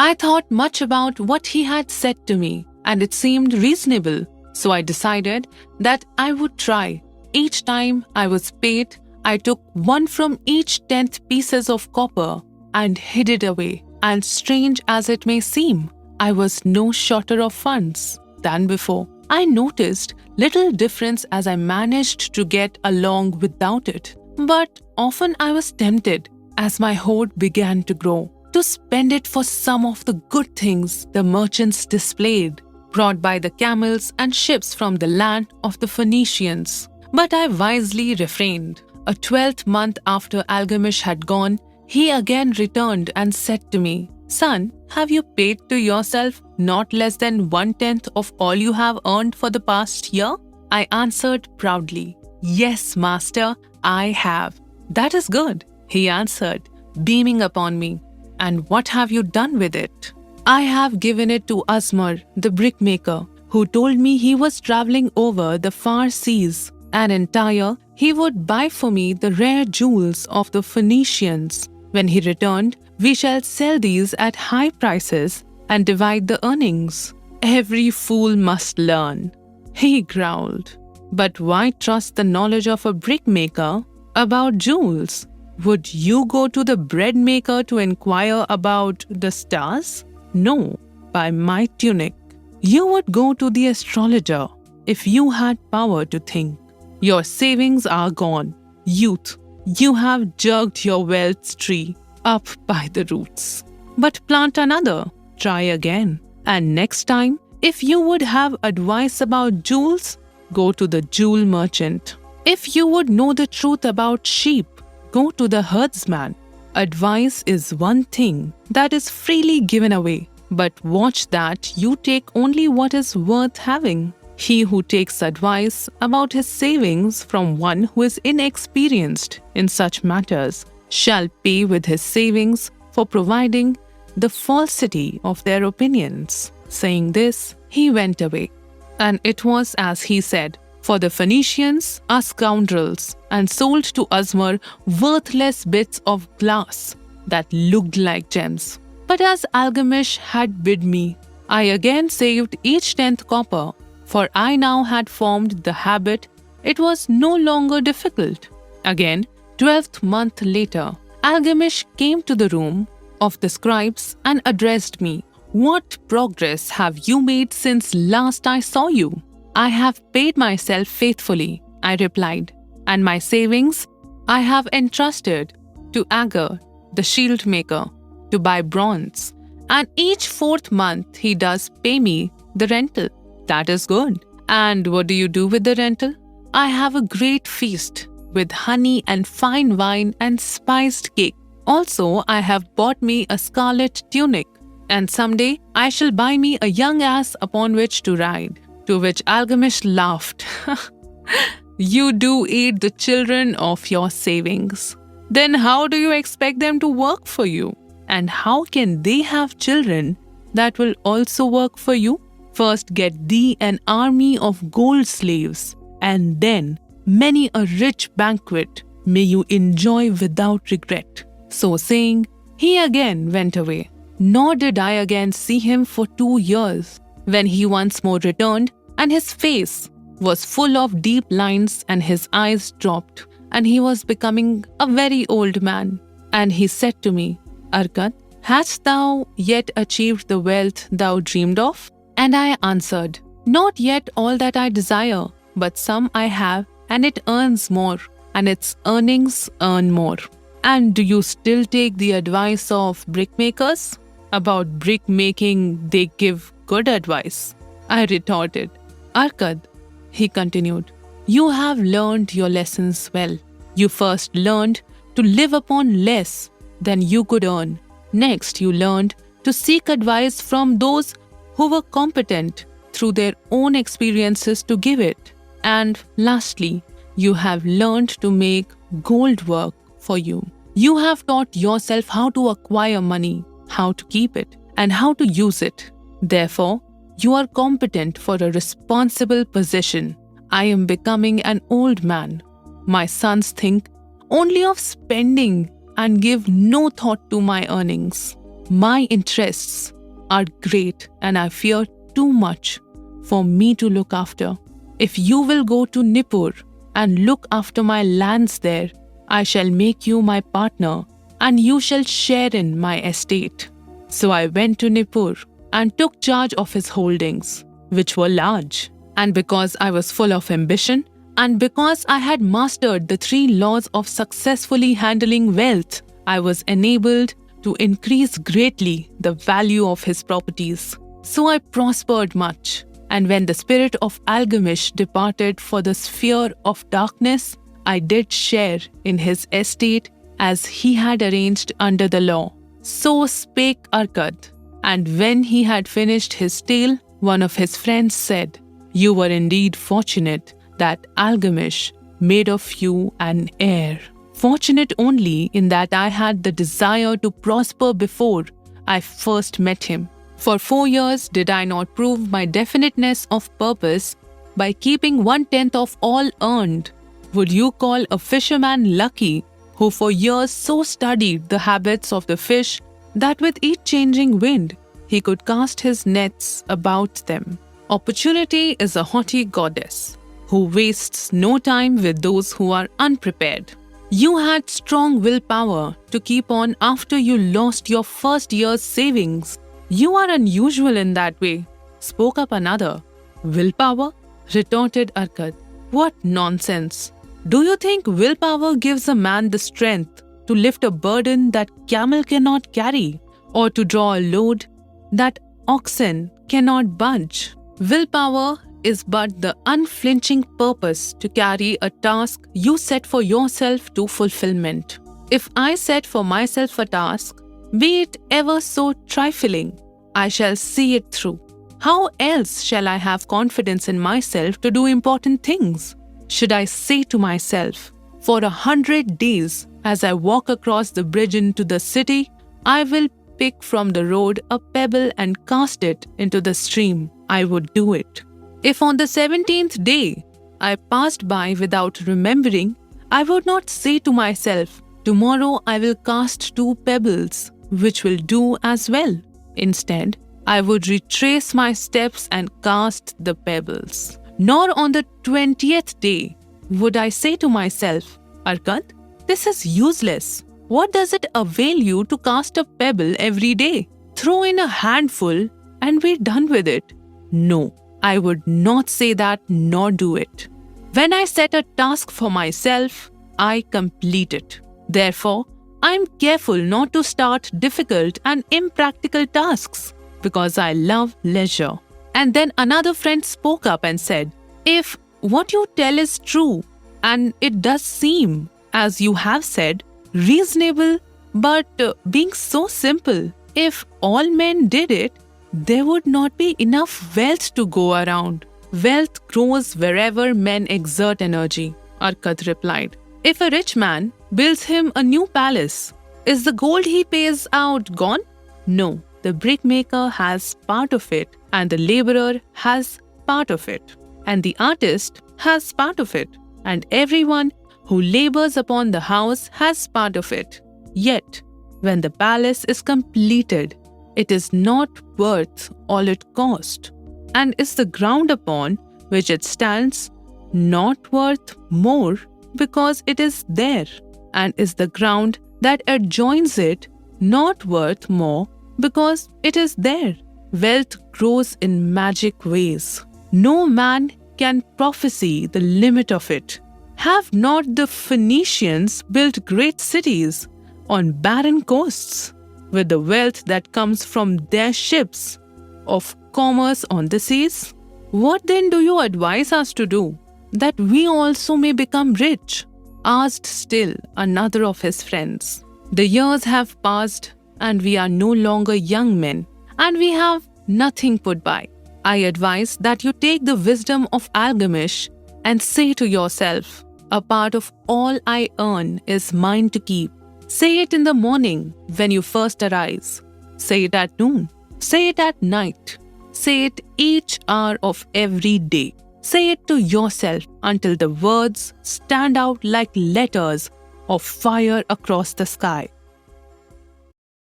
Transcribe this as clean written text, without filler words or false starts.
I thought much about what he had said to me, and it seemed reasonable. So I decided that I would try. Each time I was paid, I took one from each 10th pieces of copper and hid it away. And strange as it may seem, I was no shorter of funds than before. I noticed little difference as I managed to get along without it. But often I was tempted, as my hoard began to grow, to spend it for some of the good things the merchants displayed, brought by the camels and ships from the land of the Phoenicians. But I wisely refrained. A 12th month after Algamish had gone, he again returned and said to me, "Son, have you paid to yourself not less than 1/10 of all you have earned for the past year?" I answered proudly, "Yes, master, I have." "That is good," he answered, beaming upon me. "And what have you done with it?" "I have given it to Asmar, the brickmaker, who told me he was traveling over the far seas, and in Tyre he would buy for me the rare jewels of the Phoenicians. When he returned, we shall sell these at high prices and divide the earnings. Every fool must learn," he growled. "But why trust the knowledge of a brickmaker about jewels? Would you go to the bread maker to inquire about the stars? No, by my tunic. You would go to the astrologer if you had power to think. Your savings are gone. Youth, you have jerked your wealth tree up by the roots. But plant another, try again. And next time, if you would have advice about jewels, go to the jewel merchant. If you would know the truth about sheep, go to the herdsman. Advice is one thing that is freely given away, but watch that you take only what is worth having. He who takes advice about his savings from one who is inexperienced in such matters shall pay with his savings for providing the falsity of their opinions." Saying this, he went away. And it was as he said, for the Phoenicians are scoundrels and sold to Asmar worthless bits of glass that looked like gems. But as Algamish had bid me, I again saved each 10th copper, for I now had formed the habit. It was no longer difficult. Again, 12th month later, Algamish came to the room of the scribes and addressed me. "What progress have you made since last I saw you?" "I have paid myself faithfully," I replied, "and my savings I have entrusted to Agar, the shield maker, to buy bronze, and each 4th month he does pay me the rental." "That is good. And what do you do with the rental?" "I have a great feast with honey and fine wine and spiced cake. Also, I have bought me a scarlet tunic, and someday I shall buy me a young ass upon which to ride." To which Algamish laughed. "You do aid the children of your savings. Then how do you expect them to work for you? And how can they have children that will also work for you? First get thee an army of gold slaves, and then many a rich banquet may you enjoy without regret." So saying, he again went away. Nor did I again see him for 2 years, when he once more returned, and his face was full of deep lines and his eyes dropped, and he was becoming a very old man. And he said to me, "Arkad, hast thou yet achieved the wealth thou dreamed of?" And I answered, "Not yet all that I desire, but some I have, and it earns more, and its earnings earn more." "And do you still take the advice of brickmakers? About brick making they give good advice," I retorted. "Arkad," he continued, "you have learned your lessons well. You first learned to live upon less than you could earn. Next, you learned to seek advice from those who were competent through their own experiences to give it. And lastly, you have learned to make gold work for you. You have taught yourself how to acquire money, how to keep it, and how to use it. Therefore, you are competent for a responsible position. I am becoming an old man. My sons think only of spending and give no thought to my earnings. My interests are great and I fear too much for me to look after. If you will go to Nippur and look after my lands there, I shall make you my partner and you shall share in my estate." So I went to Nippur and took charge of his holdings, which were large. And because I was full of ambition, and because I had mastered the 3 laws of successfully handling wealth, I was enabled to increase greatly the value of his properties. So I prospered much. And when the spirit of Algamish departed for the sphere of darkness, I did share in his estate as he had arranged under the law. So spake Arkad. And when he had finished his tale, one of his friends said, "You were indeed fortunate that Algamish made of you an heir. Fortunate only in that I had the desire to prosper before I first met him. For 4 years did I not prove my definiteness of purpose by keeping 1/10 of all earned. Would you call a fisherman lucky who for years so studied the habits of the fish that with each changing wind he could cast his nets about them? Opportunity is a haughty goddess who wastes no time with those who are unprepared. You had strong willpower to keep on after you lost your first year's savings. You are unusual in that way," spoke up another. "Willpower?" retorted Arkad. "What nonsense! Do you think willpower gives a man the strength to lift a burden that camel cannot carry, or to draw a load that oxen cannot budge? Willpower is but the unflinching purpose to carry a task you set for yourself to fulfillment. If I set for myself a task, be it ever so trifling, I shall see it through. How else shall I have confidence in myself to do important things? Should I say to myself, for 100 days, as I walk across the bridge into the city, I will pick from the road a pebble and cast it into the stream, I would do it. If on the 17th day I passed by without remembering, I would not say to myself, tomorrow I will cast 2 pebbles, which will do as well. Instead, I would retrace my steps and cast the pebbles. Nor on the 20th day would I say to myself, Arkad, this is useless. What does it avail you to cast a pebble every day? Throw in a handful and be done with it. No, I would not say that nor do it. When I set a task for myself, I complete it. Therefore, I am careful not to start difficult and impractical tasks because I love leisure. And then another friend spoke up and said, if what you tell is true, and it does seem, as you have said, reasonable, but being so simple, if all men did it, there would not be enough wealth to go around. Wealth grows wherever men exert energy, Arkad replied. If a rich man builds him a new palace, is the gold he pays out gone? No, the brickmaker has part of it, and the laborer has part of it, and the artist has part of it, and everyone who labors upon the house has part of it. Yet, when the palace is completed, it is not worth all it cost, and is the ground upon which it stands not worth more because it is there, and is the ground that adjoins it not worth more because it is there. Wealth grows in magic ways. No man can prophesy the limit of it. Have not the Phoenicians built great cities on barren coasts with the wealth that comes from their ships of commerce on the seas? What then do you advise us to do, that we also may become rich? Asked still another of his friends. The years have passed, and we are no longer young men, and we have nothing put by. I advise that you take the wisdom of Algamish and say to yourself, a part of all I earn is mine to keep. Say it in the morning when you first arise. Say it at noon. Say it at night. Say it each hour of every day. Say it to yourself until the words stand out like letters of fire across the sky.